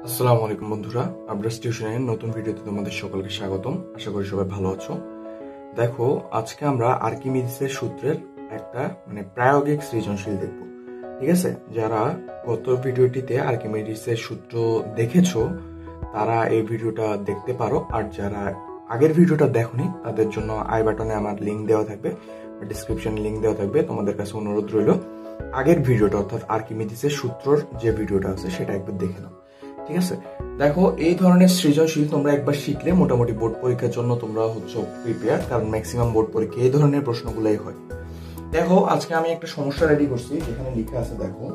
আসসালামু আলাইকুম বন্ধুরা, আবরাস টিউশনের নতুন ভিডিওতে তোমাদের সকলকে স্বাগতম। আশা করি সবাই ভালো আছো। দেখো, আজকে আমরা আর্কিমিডিসের সূত্রের একটা প্রায়োগিক সৃজনশীল দেখব। ঠিক আছে, যারা গত ভিডিওটিতে আর্কিমিডিসের সূত্র দেখেছো তারা এই ভিডিওটা দেখতে পারো, আর যারা আগের ভিডিওটা দেখোনি তাদের জন্য আই বাটনে আমার লিঙ্ক দেওয়া থাকবে, ডিসক্রিপশনে লিঙ্ক দেওয়া থাকবে। তোমাদের কাছে অনুরোধ রইল আগের ভিডিওটা অর্থাৎ আর্কিমিডিসের সূত্রর যে ভিডিওটা আছে সেটা একবার দেখে নাও। ঠিক আছে, দেখো এই ধরনের সৃজনশীল তোমরা একবার শিখলে মোটামুটি বোর্ড পরীক্ষার জন্য তোমরা হচ্ছে প্রিপেয়ার, কারণ ম্যাক্সিমাম বোর্ড পরীক্ষা এই ধরনের প্রশ্নগুলোই হয়। দেখো, আজকে আমি একটা সমস্যা রেডি করছি যেখানে লেখা আছে, দেখো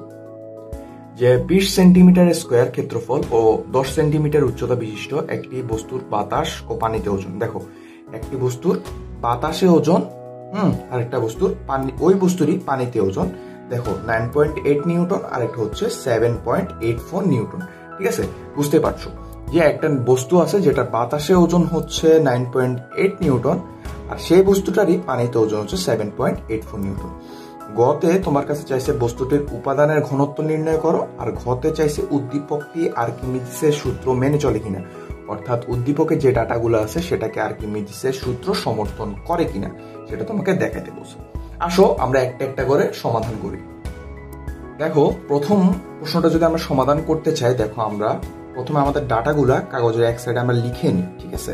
যে 20 সেন্টিমিটার স্কোয়ার ক্ষেত্রফল ও 10 সেন্টিমিটার উচ্চতা বিশিষ্ট একটি বস্তুর বাতাস ও পানিতে ওজন। দেখো, একটি বস্তুর বাতাসে ওজন, আর একটা বস্তুর পানি, ওই বস্তুরই পানিতে ওজন। দেখো 9.8 নিউটন আর একটা হচ্ছে 7.84 নিউটন। ঠিক আছে, বুঝতে পারছো যে একটা বস্তু আছে যেটার বাতাসে ওজন হচ্ছে 9.8 নিউটন আর সেই বস্তুটারই পানিতে ওজন হচ্ছে 7.84 নিউটন। গতে তোমার কাছে চাইছে বস্তুটির উপাদানের ঘনত্ব নির্ণয় করো, আর ঘতে চাইছে উদ্দীপকটি আর্কিমিডিসের সূত্র মেনে চলে কিনা, অর্থাৎ উদ্দীপকের যে ডাটাগুলো আছে সেটাকে আর্কিমিডিসের সূত্র সমর্থন করে কিনা সেটা তোমাকে দেখাতে বলছে। আসো আমরা একটা একটা করে সমাধান করি। দেখো, প্রথম প্রশ্নটা যদি আমরা সমাধান করতে চাই, দেখো আমরা প্রথমে আমাদের ডাটাগুলা কাগজের এক সাইডে আমরা লিখে নিই। ঠিক আছে,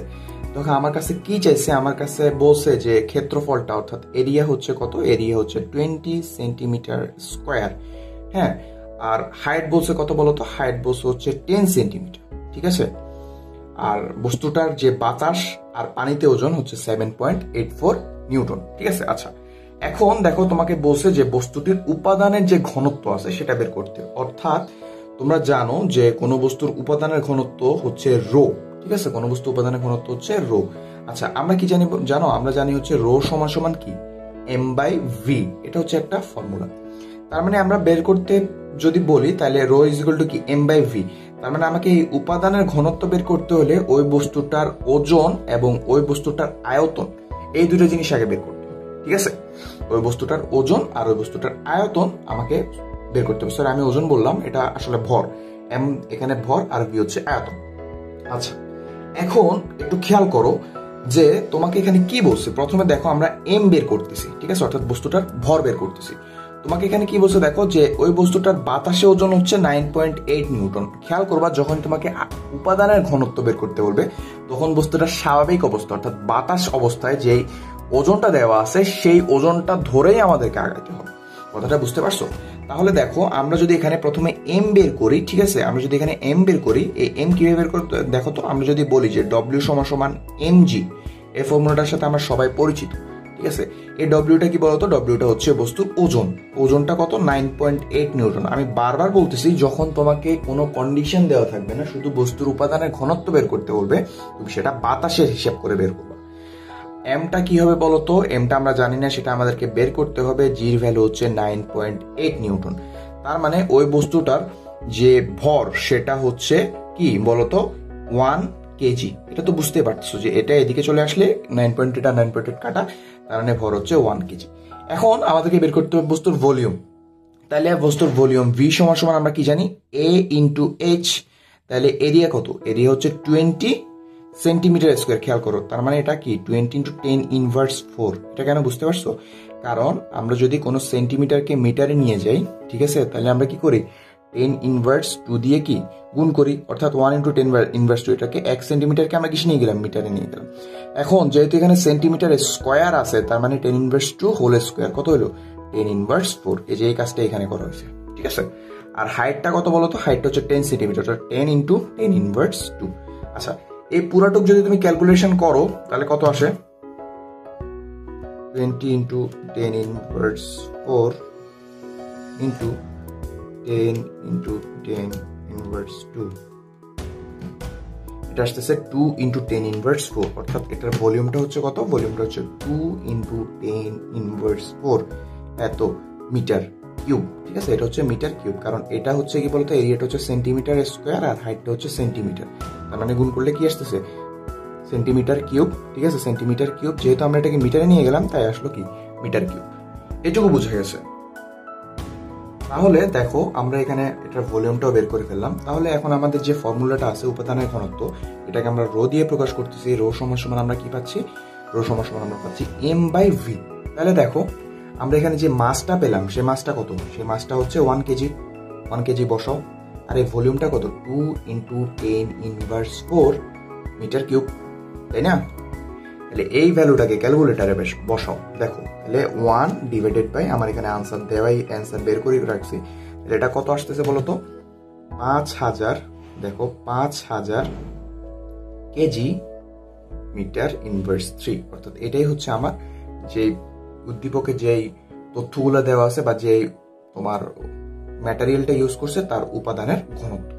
তখন আমার কাছে কি চাইছে, আমার কাছে বলছে যে ক্ষেত্রফলটা অর্থাৎ এরিয়া হচ্ছে কত, এরিয়া হচ্ছে 20 সেন্টিমিটার স্কোয়ার। হ্যাঁ, আর হাইট বলছে কত বলতো, হাইট বলছে হচ্ছে 10 সেন্টিমিটার। ঠিক আছে, আর বস্তুটার যে বাতাস আর পানিতে ওজন হচ্ছে 7.84 নিউটন। ঠিক আছে, আচ্ছা এখন দেখো তোমাকে বলছে যে বস্তুটির উপাদানের যে ঘনত্ব আছে সেটা বের করতে, অর্থাৎ তোমরা জানো যে কোনো বস্তুর উপাদানের ঘনত্ব হচ্ছে রো। ঠিক আছে, কোনো বস্তু উপাদানের ঘনত্ব হচ্ছে রো। আচ্ছা আমরা কি জানি জানো, আমরা জানি হচ্ছে রো সমান সমান কি, m/v। এটা হচ্ছে একটা ফর্মুলা। তার মানে আমরা বের করতে যদি বলি তাহলে রো ইজ ইকুয়াল টু কি, m/v। তার মানে আমাকে এই উপাদানের ঘনত্ব বের করতে হলে ওই বস্তুটার ওজন এবং ওই বস্তুটার আয়তন, এই দুটো জিনিস আগে বের করতে হবে। ঠিক আছে, ওই বস্তুটার ওজন আর ওই বস্তুটার আয়তন আমাকে বের করতে হবে। স্যার আমি ওজন বললাম, এটা আসলে ভর, এম এখানে ভর আর ভি হচ্ছে আয়তন। আচ্ছা এখন একটু খেয়াল করো যে তোমাকে এখানে কি বলছে। প্রথমে দেখো আমরা এম বের করতেছি, ঠিক আছে, অর্থাৎ বস্তুটার ভর বের করতেছি। তোমাকে এখানে কি বলছে দেখো, যে ওই বস্তুটার বাতাসে ওজন হচ্ছে 9.8 নিউটন। খেয়াল করবা যখন তোমাকে উপাদানের ঘনত্ব বের করতে বলবে তখন বস্তুটার স্বাভাবিক অবস্থা অর্থাৎ বাতাস অবস্থায় যেই ওজনটা দেওয়া আছে সেই ওজনটা ধরেই আমাদেরকে আগাইতে হবে। কথাটা বুঝতে পারছো? তাহলে দেখো আমরা যদি এখানে প্রথমে এম বের করি, ঠিক আছে, আমরা যদি এখানে এম বের করি, এই এম কিভাবে বের করতে দেখো তো, আমরা যদি বলি যে ডব্লিউ সমান সমান mg, এই ফর্মুলাটার সাথে আমরা সবাই পরিচিত। ঠিক আছে, এই ডব্লিউটা কি বলতো, ডব্লিউটা হচ্ছে বস্তুর ওজন। ওজনটা কত, 9.8 নিউটন। আমি বারবার বলতেছি যখন তোমাকে কোনো কন্ডিশন দেওয়া থাকবে না, শুধু বস্তুর উপাদানের ঘনত্ব বের করতে বলবে, তুমি সেটা বাতাসের হিসাব করে বের করবে। এমটা কি হবে বলতো, এমটা আমরা জানি না, সেটা আমাদেরকে বের করতে হবে। জির ভ্যালু হচ্ছে 9.8 নিউটন। তার মানে ওই বস্তুটার যে ভর সেটা হচ্ছে কি বলতো, 1 কেজি। এটা তো বুঝতে পারছো যে এটা এদিকে চলে আসলে 9.8 আর 9.8 কাটা, তার মানে ভর হচ্ছে 1 কেজি। এখন আমাদেরকে বের করতে হবে বস্তুর ভলিউম। তাহলে বস্তুর ভলিউম ভি সমান সমান আমরা কি জানি, a ইন্টু এইচ। তাহলে এরিয়া কত, এরিয়া হচ্ছে 20 সেন্টিমিটার স্কোয়ার। খেয়াল করো, তার মানে এটা কি 20 ইন্টু 10 ইনভার্স 4। এটা কেন বুঝতে পারছো, কারণ আমরা যদি কোনো সেন্টিমিটারকে মিটারে নিয়ে যাই, ঠিক আছে, তাহলে আমরা কি করি 10 ইনভার্স 2 দিয়ে কি গুণ করি, অর্থাৎ 1 ইন্টু 10 ইনভার্স 2। এটাকে 1 সেন্টিমিটারকে আমরা কিসে নিয়ে গেলাম, মিটারে নিয়ে গেলাম। এখন যেহেতু এখানে সেন্টিমিটার স্কোয়ার আছে, তার মানে 10 ইনভার্স 2 হোল স্কোয়ার কত হলো, 10 ইনভার্স 4। এই যে এই কাজটা এখানে করা হয়েছে। ঠিক আছে, আর হাইটটা কত বলতো, হাইটটা হচ্ছে 10 সেন্টিমিটার, 10 ইন্টু 10 ইনভার্স 2। আচ্ছা এই পুরাটুক যদি তুমি ক্যালকুলেশন করো তাহলে কত আসে, 20 into 10 inverse 4 into 10 into 10 inverse 2, এটা আসতেছে 2 ইন্টু 10 ইনভার্স 4, অর্থাৎ এটার ভলিউমটা হচ্ছে কত, ভলিউমটা হচ্ছে 2 ইন্টু 10 ইনভার্স 4 এত মিটার কিউব। ঠিক আছে, এটা হচ্ছে মিটার কিউব, কারণ এটা হচ্ছে কি বলতো, এরিয়াটা হচ্ছে সেন্টিমিটার স্কোয়ার আর হাইটটা হচ্ছে সেন্টিমিটার। তার মানে গুণ করলে কি আসতেছে, সেন্টিমিটার কিউব। ঠিক আছে, সেন্টিমিটার কিউব, যেহেতু আমরা এটাকে মিটারে নিয়ে গেলাম তাই আসলো কি মিটার কিউব। এটুকু বোঝা গেছে। তাহলে দেখো আমরা এখানে এটার ভলিউমটাও বের করে ফেললাম। তাহলে এখন আমাদের যে ফর্মুলাটা আছে উপাদানের ঘনত্ব, এটাকে আমরা রো দিয়ে প্রকাশ করতেছি। রো সমান সমান আমরা কি পাচ্ছি, রো সমান সমান আমরা পাচ্ছি m/v। তাহলে দেখো আমরা এখানে যে মাসটা পেলাম সেই মাসটা কত, সেই মাসটা হচ্ছে 1 কেজি। 1 কেজি বসাও, আর এই ভলিউমটা কত, 2 × 10⁻⁴ মিটার কিউব, তাই না? তাহলে এই ভ্যালুটাকে ক্যালকুলেটারে বসাও, দেখো তাহলে 1/, আমার এখানে আনসার দেওয়াই, অ্যান্সার বের করে রাখছি। তাহলে এটা কত আসতেছে বলতো, 5000, দেখো 5000 কেজি মিটার ইনভার্স 3। অর্থাৎ এটাই হচ্ছে আমার যে উদ্দীপকে যেই তথ্যগুলো দেওয়া আছে বা যে তোমার ম্যাটেরিয়ালটা ইউজ করছে তার উপাদানের ঘনত্ব।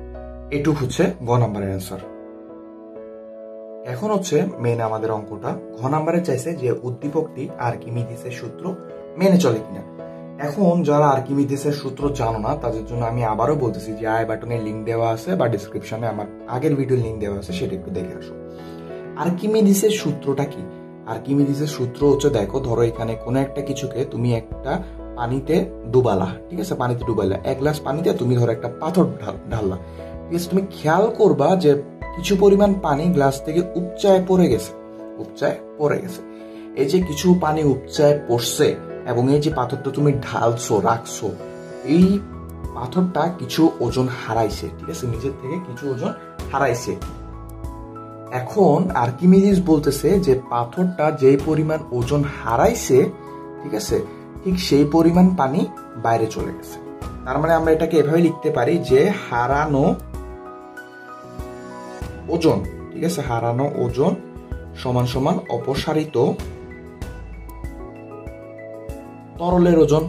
এটুক হচ্ছে গ নাম্বারের অ্যান্সার। এখন হচ্ছে মেন আমাদের অঙ্কটা, ঘ নাম্বারে চাইছে যে উদ্দীপকটি আর্কিমিডিসের সূত্র মেনে চলে কিনা। এখন যারা আর্কিমিডিসের সূত্র জানো না তাদের জন্য আমি আবারও বলতেছি যে আই বাটনে লিঙ্ক দেওয়া আছে বা ডিসক্রিপশনে আমার আগের ভিডিওর লিঙ্ক দেওয়া আছে, সেটা একটু দেখে আসো। আর্কিমিডিসের সূত্রটা কি? আর্কিমিডিসের সূত্র হচ্ছে, দেখো ধরো এখানে কোনো একটা কিছুকে তুমি একটা পানিতে ডুবালা, ঠিক আছে, পানিতে ডুবাইলা, 1 গ্লাস পানিতে তুমি ধরো একটা পাথর ঢাললা, ঠিক আছে। তুমি খেয়াল করবা যে কিছু পরিমাণ পানি গ্লাস থেকে উপচায় পড়ে গেছে, উপচায় পড়ে গেছে। এই যে কিছু পানি উপচায় পড়ছে এবং এই যে পাথরটা তুমি ঢালছো রাখছো, এই পাথরটা কিছু ওজন হারাইছে, ঠিক আছে, নিজের থেকে কিছু ওজন হারাইছে। এখন আর্কিমিডিস বলতেছে যে পাথরটা যেই পরিমাণ ওজন হারাইছে, ঠিক আছে, ঠিক সেই পরিমাণ পানি বাইরে চলে গেছে। তার মানে আমরা এটাকে এভাবে লিখতে পারি যে হারানো ওজন, ঠিক আছে, হারানো ওজন সমান সমান অপসারিত তরলের ওজন।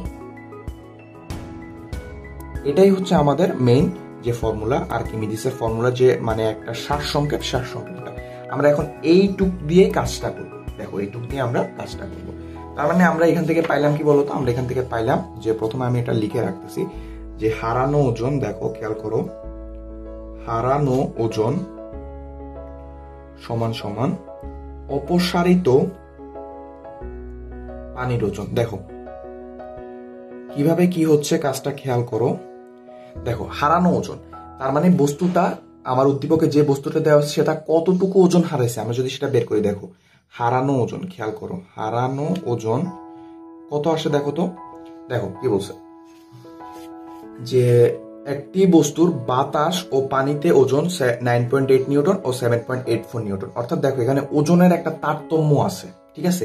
এটাই হচ্ছে আমাদের মেইন যে ফর্মুলা, আর্কিমিডিসের ফর্মুলা, যে মানে একটা সারসংক্ষেপটা আমরা এখন এইটুক দিয়ে কাজটা করব। দেখো এইটুক দিয়ে আমরা কাজটা করব। তার মানে আমরা এখান থেকে পাইলাম কি বলতো, আমরা এখান থেকে পাইলাম যে প্রথমে আমি এটা লিখে রাখতেছি যে হারানো ওজন, দেখো খেয়াল করো, হারানো ওজন সমান সমান অপসারিত পানির ওজন। দেখো কিভাবে কি হচ্ছে কাজটা খেয়াল করো। দেখো হারানো ওজন, তার মানে বস্তুটা, আমার উদ্দীপকে যে বস্তুটা দেওয়া আছে সেটা কতটুকু ওজন হারাইছে আমরা যদি সেটা বের করি। দেখো হারানো ওজন, খেয়াল করো হারানো ওজন কত আসে, দেখো তো, দেখো কি বলছে যে একটি বস্তুর বাতাস ও পানিতে ওজন 9.8 নিউটন ও 7.84 নিউটন। অর্থাৎ দেখো এখানে ওজনের একটা তারতম্য আছে, ঠিক আছে।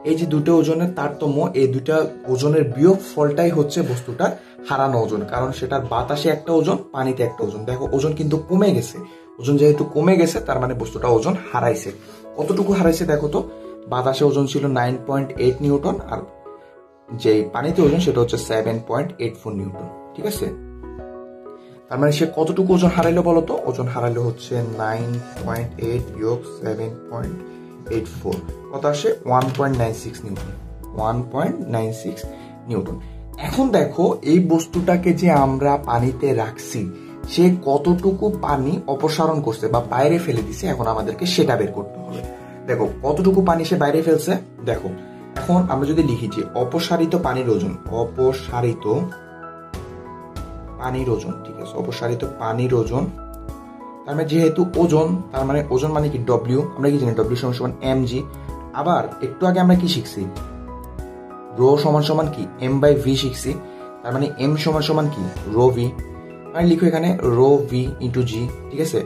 এই যে দুটো ওজনের তারতম্য, এই দুটা ওজনের বিয়োগ ফলটাই হচ্ছে বস্তুটার হারানো ওজন, কারণ সেটার বাতাসে একটা ওজন, পানিতে একটা ওজন। দেখো ওজন কিন্তু কমে গেছে, ওজন যেহেতু কমে গেছে তার মানে বস্তুটা ওজন হারাইছে। কতটুকু হারাইছে দেখো তো, বাতাসে ওজন ছিল 9.8 নিউটন আর যে পানিতে ওজন সেটা হচ্ছে 7.84 নিউটন, ঠিক আছে। তার মানে সে কতটুকু ওজন হারাইলো বলতো, ওজন হারাইলো হচ্ছে 9.8 বিয়োগ 7.84, কত আসে 1.96 নিউটন, 1.96 নিউটন। এখন দেখো এই বস্তুটাকে যে আমরা পানিতে রাখছি সে কতটুকু পানি অপসারণ করছে বা বাইরে ফেলে দিছে, এখন আমাদেরকে সেটা বের করতে হবে। দেখো কতটুকু পানি সে বাইরে ফেলছে, দেখো এখন আমরা যদি লিখি যে অপসারিত পানির ওজন, অপসারিত পানির ওজন, ঠিক আছে, অপসারিত পানির ওজন, তার মানে যেহেতু ওজন, তার মানে ওজন মানে কি ডব্লিউ, আমরা কি জানি ডব্লিউ সমান সমান mg। আবার একটু আগে আমরা কি শিখছি, রো সমান সমান কি m/v শিখছি, তার মানে m সমান সমান কি রো ভি। মানে লিখো এখানে রো ভি ইন্টু জি, ঠিক আছে।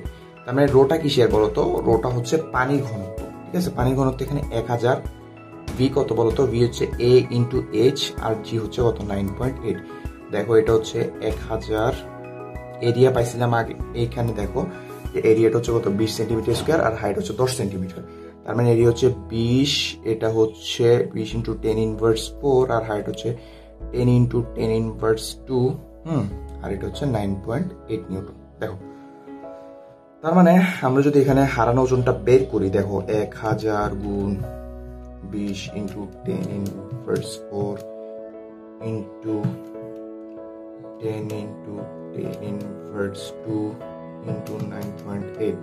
তার মানে রোটা কিসের বলতো, রোটা হচ্ছে পানির ঘনত্ব, ঠিক আছে, পানির ঘনত্ব এখানে 1000, ভি কত বলতো, ভি হচ্ছে a ইন্টু এইচ আর জি হচ্ছে কত 9.8। দেখো এটা হচ্ছে 1000, এরিয়া পাইছিলাম আগে, এইখানে দেখো এরিয়াটা হচ্ছে কত 20 সেন্টিমিটার স্কোয়ার আর হাইট হচ্ছে 10 সেন্টিমিটার। তার মানে এরিয়া হচ্ছে 20, এটা হচ্ছে 20 × 10⁻⁴ আর হাইট হচ্ছে 10 × 10⁻², আর এটা হচ্ছে 9.8 নিউটন। দেখো তার মানে আমরা যদি এখানে হারানো ওজনটা বের করি, দেখো 1000 গুণ 20 × 10⁻⁴ ইন্টু 10 × 10⁻² ইন্টু 9.8,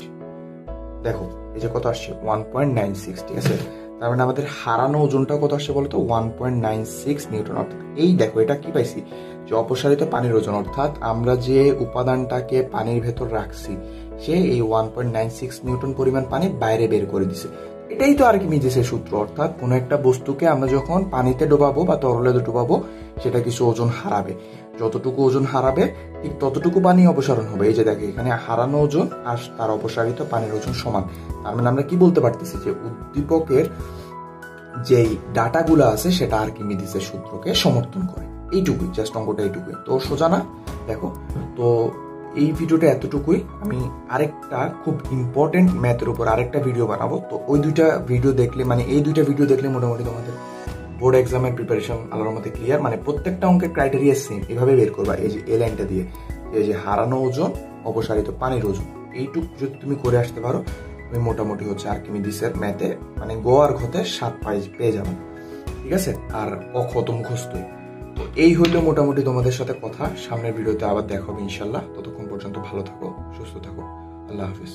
দেখো এই যে কত আসছে 1.96, ঠিক আছে। তার মানে আমাদের হারানো ওজনটা কত আসছে বলতো 1.96 নিউটন। অর্থাৎ এই দেখো এটা কি পাইছি, যে অপসারিত পানির ওজন, অর্থাৎ আমরা যে উপাদানটাকে পানির ভেতর রাখছি সে এই 1.96 নিউটন পরিমাণ পানি বাইরে বের করে দিছে। এটাই তো আর্কিমিডিসের সূত্র। অর্থাৎ কোনো একটা বস্তুকে আমরা যখন পানিতে ডোবাবো বা তরলে ডোবাবো সেটা কিছু ওজন হারাবে, যতটুকু ওজন হারাবে ঠিক ততটুকু পানি অপসারণ হবে। এই যে দেখে এখানে হারানো ওজন আর তার অপসারিত পানির ওজন সমান। তার মানে আমরা কি বলতে পারতেছি যে উদ্দীপকের যেই ডাটাগুলো আছে সেটা আর্কিমিডিসের সূত্রকে সমর্থন করে। এইটুকুই, জাস্ট অঙ্কটা এইটুকুই, তো সোজা না? দেখো, তো এই ভিডিওটা এতটুকুই। আমি আরেকটা খুব ইম্পর্টেন্ট ম্যাথের উপর আরেকটা ভিডিও বানাবো, তো ওই দুইটা ভিডিও দেখলে, মানে এই দুইটা ভিডিও দেখলে মোটামুটি তোমাদের বোর্ড এক্সামের প্রিপারেশন আলার মধ্যে ক্লিয়ার। মানে প্রত্যেকটা অঙ্কের ক্রাইটেরিয়া সেম, এভাবে বের করবা। এই যে এই লাইনটা দিয়ে, এই যে হারানো ওজন, অপসারিত পানির ওজন, এইটুকু যদি তুমি করে আসতে পারো তুমি মোটামুটি হচ্ছে আর্কিমিডিসের ম্যাথে মানে গ আর ঘতে 7 পেয়ে যাবে, ঠিক আছে? আর ক তো মুখস্থই। তো এই হইলো মোটামুটি তোমাদের সাথে কথা। সামনের ভিডিওতে আবার দেখা হবে ইনশাল্লাহ। ততক্ষণ পর্যন্ত ভালো থাকো, সুস্থ থাকো, আল্লাহ হাফিজ।